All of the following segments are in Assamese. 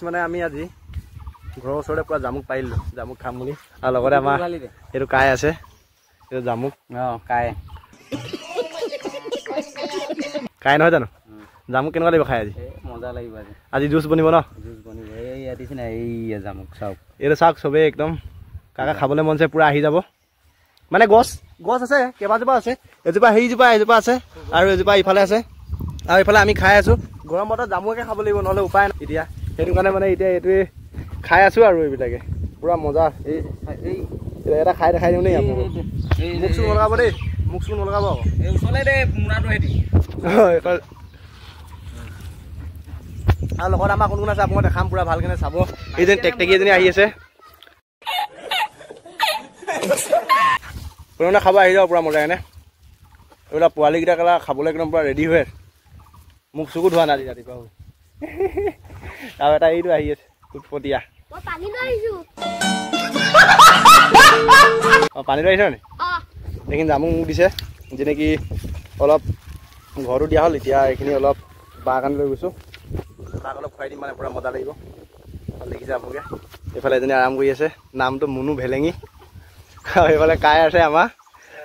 মানে আমি আজি ঘৰৰ ওচৰতে পুৰা জামুক পাৰিলো জামুক খাম বুলি আৰু লগতে আমাৰ এইটো কাই আছে এইটো জামুক কাই কাই নহয় জানো জামুক কেনেকুৱা লাগিব খাই আজি মজা লাগিব আজি জুচ বনিব ন জুচ বনিব এই আদিছ না এই জামুক চাওক এইটো চাওক চবেই একদম কাকা খাবলৈ মন আছে পুৰা আহি যাব মানে গছ আছে কেইবাজোপা আছে এজোপা এজোপা আছে আৰু এজোপা ইফালে আছে আৰু ইফালে আমি খাই আছো গৰম বতৰত জামুকে খাব লাগিব নহ'লে উপায় নাই এতিয়া সেইটো কাৰণে মানে এতিয়া এইটোৱে খাই আছো আৰু এইবিলাকে পুৰা মজা এই এটা খাই দেখাই দিওঁ দেই মোক চুন নলগাব দেই মোক চুন নলগাব ওচৰলে দে মুনাটো হেতি আৰু লগত আমাৰ কোন কোন আছে আপোনাক দেখাম পুৰা ভালকেনে চাব এই যেন টেকটেকি এজনী আহি আছে পুৰণা খাব আহি যাব পুৰা মজা কেনে এইবিলাক পোৱালিকেইটা কেলা খাবলৈ একদম পুৰা ৰেডি হৈ আছে মোক চকু ধোৱা নাই ৰাতিপুৱা আৰু এটা এইটো আহি আছে উৎপতীয়া পানীটো আহিছে নি এইখিনি জামুক মোক দিছে যেনেকি অলপ ঘৰতো দিয়া হ'ল এতিয়া এইখিনি অলপ বাঁহ কানি লৈ গৈছোঁ তাক অলপ খুৱাই দিম মানে পুৰা মজা লাগিব দেখিছে আপোনালোকে এইফালে এজনী আৰাম কৰি আছে নামটো মুনু ভেলেঙি আৰু এইফালে কাই আছে আমাৰ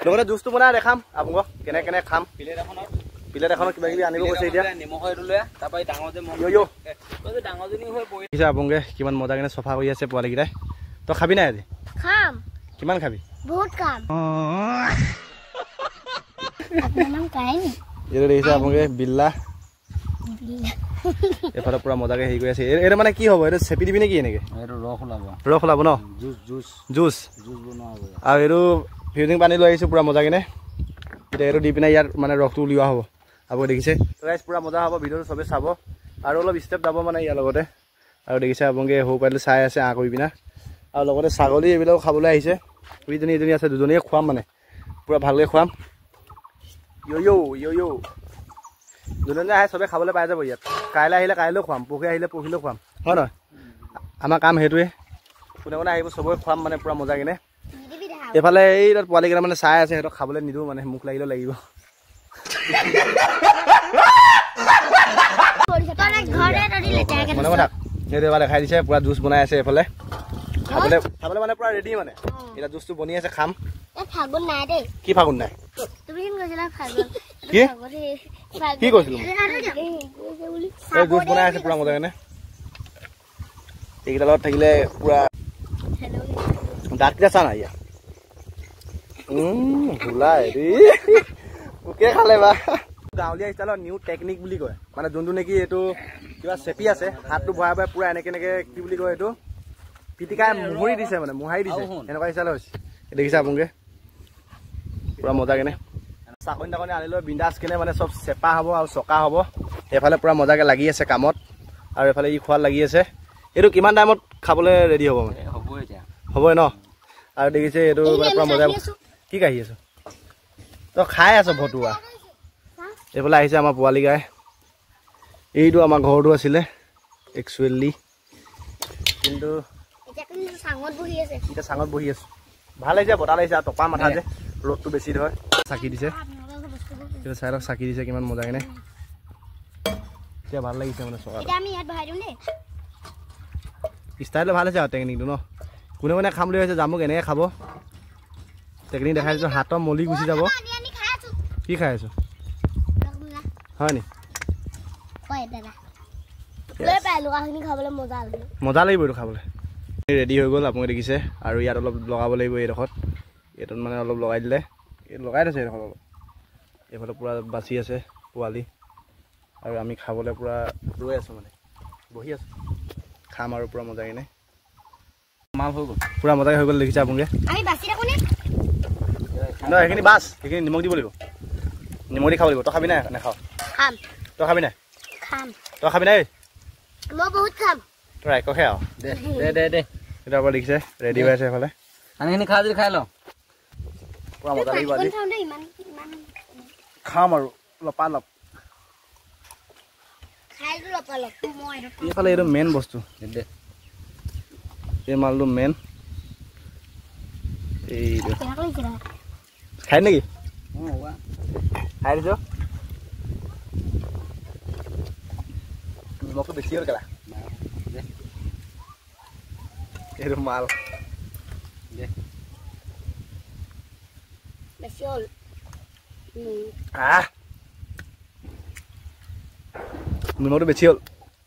লগতে জুচটো বনাই দেখাম আপোনালোকক কেনে খাম প্লেট এখনত কিবা কিবি আনিব কৈছে এতিয়া দেখিছে আপোনালোকে কিমান মজা কেনে চফা কৰি আছে পোৱালিকেইটাই তই খাবি নাই আজি খাম কিমান খাবি বহুত খাম এইটো দেখিছে আপোনালোকে বিল্লা এফালে পুৰা মজাকে হেৰি কৰি আছে এইটো মানে কি হ'ব এইটো চেপি দিবি নেকি এনেকে ৰস ওলাব ন জুচ আৰু এইটো ফিউজিং পানী লৈ আহিছোঁ পুৰা মজা কিনে এতিয়া এইটো দি পিনে ইয়াত মানে ৰসটো উলিওৱা হ'ব আপুনি দেখিছে পুৰা মজা হ'ব ভিডিঅ'টো চবেই চাব আৰু অলপ ষ্টেপ যাব মানে ইয়াৰ লগতে আৰু দেখিছে আপোনালোকে সৰু পোৱালিটো চাই আছে আঁ কৰি পিনে আৰু লগতে ছাগলী এইবিলাকো খাবলৈ আহিছে ইজনী আছে দুজনীয়ে খুৱাম মানে পুৰা ভালকৈ খুৱাম দুজনী আহে চবে খাবলৈ পাই যাব ইয়াত কাইলৈ আহিলে কাইলৈও খুৱাম পৰহি আহিলে পৰহিলৈও খুৱাম হয় নহয় আমাৰ কাম সেইটোৱে কোনে কোনে আহিব চবকে খুৱাম মানে পুৰা মজা কিনে এইফালে এই পোৱালিকেইটা মানে চাই আছে সিহঁতক খাবলৈ নিদিওঁ মানে মোক লাগিলেও লাগিব মনে কথা সেইটো এবাৰ দেখাই দিছে পুৰা জুচ বনাই আছে এইফালে খাবলৈ মানে পুৰা ৰেডি মানে এতিয়া জুচটো বনি আছে খাম কি ফাগুন নাই কি কৈছিলো জুচ বনাই আছে পুৰা মজা কাৰণে এইকেইটা লগত থাকিলে পুৰা দাঁতকেইটা চা না ইয়াত পোকে খালে বা গাঁৱলীয়া ষ্টাইলত নিউ টেকনিক বুলি কয় মানে যোনটো নেকি এইটো কিবা চেপি আছে হাতটো ভৰাই ভৰাই পুৰা এনেকে কি বুলি কয় এইটো পিটিকাই মোহৰি দিছে মানে মোহাৰি দিছে এনেকুৱা ষ্টাইলত হৈছে দেখিছে আপোনালোকে পুৰা মজা কেনে চাকনি তাকনি আনি লৈ বিন্দাছ কেনে মানে চব চেপা হ'ব আৰু চকা হ'ব এইফালে পুৰা মজাকে লাগি আছে কামত আৰু এইফালে ই খোৱাত লাগি আছে এইটো কিমান টাইমত খাবলৈ ৰেডি হ'ব মানে হ'বই ন আৰু দেখিছে এইটো মানে পুৰা মজা কি কাঢ়ি আছো তই খাই আছ ভতুৱা এইফালে আহিছে আমাৰ পোৱালি গাই এইটো আমাৰ ঘৰটো আছিলে একচুৱেলি কিন্তু এতিয়া চাঙত বহি আছো ভাল লাগিছে বতাহ লাগিছে আৰু টপা মাথা যে ৰ'দটো বেছি ধৰে চাকি দিছে চাইডক চাকি দিছে কিমান মজা কিনে এতিয়া ভাল লাগিছে মানে চকা ষ্টাইলটো ভাল হৈছে আৰু টেকনিকটো ন কোনে কোনে খাম বুলি ভাবিছে জামুক এনেকৈ খাব টেকনিক দেখাই দিছোঁ হাতৰ মলি গুচি যাব কি খাই আছো হয় নি মজা লাগিব এইটো খাবলৈ ৰেডি হৈ গ'ল আপুনি দেখিছে আৰু ইয়াত অলপ লগাব লাগিব এইডোখৰত এইটোত মানে অলপ লগাই দিলে লগাই থৈছে এইডোখৰত অলপ এইফালে পুৰা বাচি আছে পোৱালি আৰু আমি খাবলৈ পুৰা ৰৈ আছোঁ মানে বহি আছোঁ খাম আৰু পুৰা মজা কিনে মাল হৈ গ'ল পুৰা মজাকে হৈ গ'ল দেখিছে আপোনালোকে নহয় সেইখিনি বাছ সেইখিনি নিমখ দিব লাগিব নিমখ দি খাব লাগিব তই খাবি নাই নাখাওঁ তই খাবি নাই তই খাবি নাই তই ৰাইকহে আৰু দে এতিয়া পৰা দেখিছে ৰেডি হৈ আছে এইফালে আনিখিনি খাই যদি খাই লওঁ পুৰা মজা লাগিব আজি খাম আৰু লপালপ এইফালে এইটো মেইন বস্তু এই মালটো মেইন এইটো খাই নেকি খাই দিছ নিমখটো বেছি হ'ল কেলা এইটো মাল বেছি হ'ল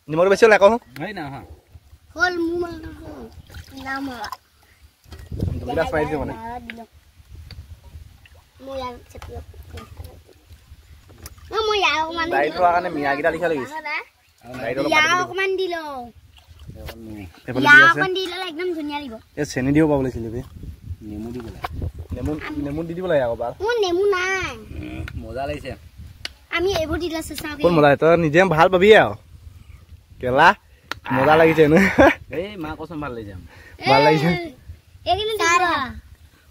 নিমখটো বেছি হ'ল আকৌ হ'ল মোৰ নাম দুগিলাচ মাৰি দিছে মানে দাইল হোৱাৰ কাৰণে মিয়াকেইটা লিখা লাগিছে অকমান দিলো একদম ধুনীয়া লাগিব এই চেনি দিব পাব লাগিছিলে নেমু দিব লাগে নেমু দি দিব লাগে আকৌ বাল মোৰ নেমু নাই মজা লাগিছে আমি এইবোৰ দিলে চাওঁ কোন মজা তই নিজে ভাল পাবি আৰু কেলা মজা লাগিছে ন এই মা কচোন ভাল লাগিছে ভাল লাগিছে এইখিনি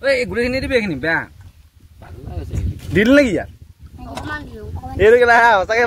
এই গোটেইখিনি দিবি এইখিনি বেয়া ভাল লাগিছে দিল নেকি ইয়াত অকমান দিলো এইটো কেলা সঁচাকে